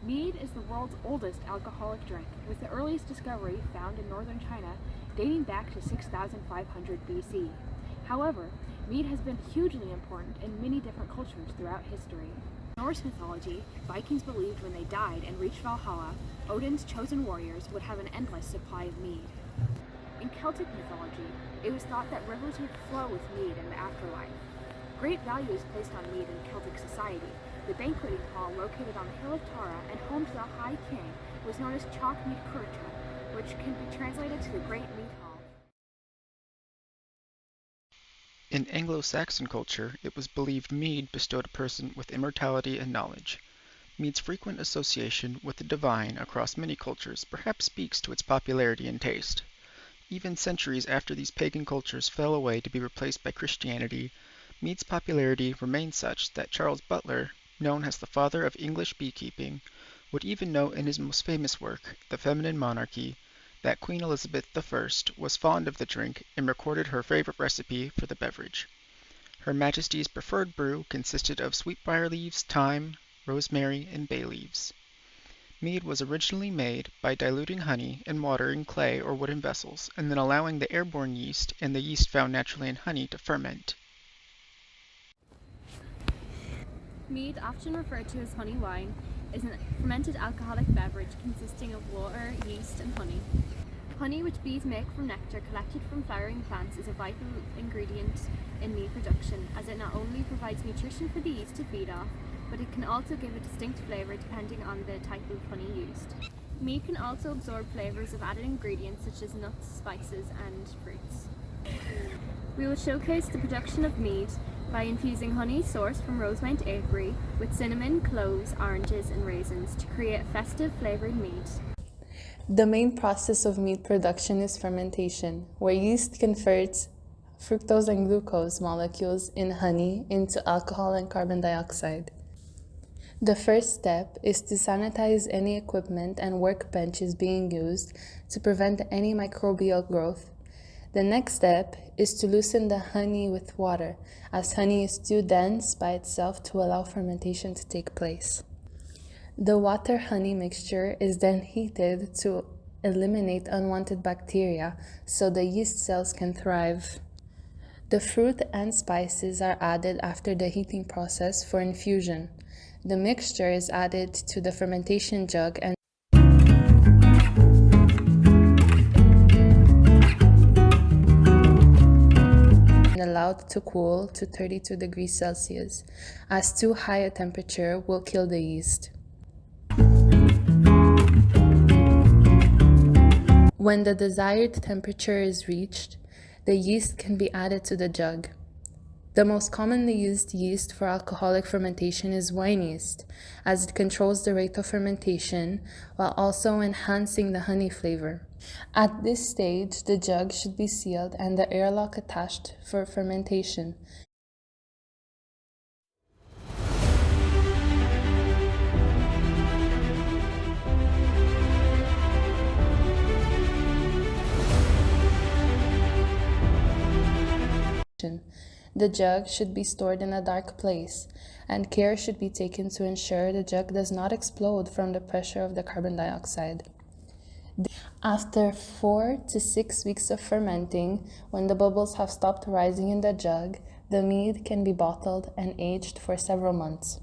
Mead is the world's oldest alcoholic drink, with the earliest discovery found in northern China dating back to 6500 BC. However, mead has been hugely important in many different cultures throughout history. In Norse mythology, Vikings believed when they died and reached Valhalla, Odin's chosen warriors would have an endless supply of mead. In Celtic mythology, it was thought that rivers would flow with mead in the afterlife. Great value is placed on mead in Celtic society. The banqueting hall located on the hill of Tara and home to the High King was known as Chalk Mead Curta, which can be translated to the Great Mead Hall. In Anglo-Saxon culture, it was believed mead bestowed a person with immortality and knowledge. Mead's frequent association with the divine across many cultures perhaps speaks to its popularity and taste. Even centuries after these pagan cultures fell away to be replaced by Christianity, mead's popularity remained such that Charles Butler, known as the father of English beekeeping, would even note in his most famous work, The Feminine Monarchy, that Queen Elizabeth I was fond of the drink and recorded her favorite recipe for the beverage. Her Majesty's preferred brew consisted of sweetbrier leaves, thyme, rosemary, and bay leaves. Mead was originally made by diluting honey and water in clay or wooden vessels, and then allowing the airborne yeast and the yeast found naturally in honey to ferment. Mead, often referred to as honey wine, is a fermented alcoholic beverage consisting of water, yeast, and honey. Honey, which bees make from nectar collected from flowering plants, is a vital ingredient in mead production, as it not only provides nutrition for the yeast to feed off, but it can also give a distinct flavor depending on the type of honey used. Mead can also absorb flavors of added ingredients such as nuts, spices, and fruits. We will showcase the production of mead by infusing honey sourced from Rosemount Apiary with cinnamon, cloves, oranges, and raisins to create festive flavored mead. The main process of mead production is fermentation, where yeast converts fructose and glucose molecules in honey into alcohol and carbon dioxide. The first step is to sanitize any equipment and workbenches being used to prevent any microbial growth. The next step is to loosen the honey with water, as honey is too dense by itself to allow fermentation to take place. The water-honey mixture is then heated to eliminate unwanted bacteria so the yeast cells can thrive. The fruit and spices are added after the heating process for infusion. The mixture is added to the fermentation jug and allowed to cool to 32 degrees Celsius, as too high a temperature will kill the yeast. When the desired temperature is reached, the yeast can be added to the jug. The most commonly used yeast for alcoholic fermentation is wine yeast, as it controls the rate of fermentation while also enhancing the honey flavor. At this stage, the jug should be sealed and the airlock attached for fermentation. The jug should be stored in a dark place, and care should be taken to ensure the jug does not explode from the pressure of the carbon dioxide. After 4 to 6 weeks of fermenting, when the bubbles have stopped rising in the jug, the mead can be bottled and aged for several months.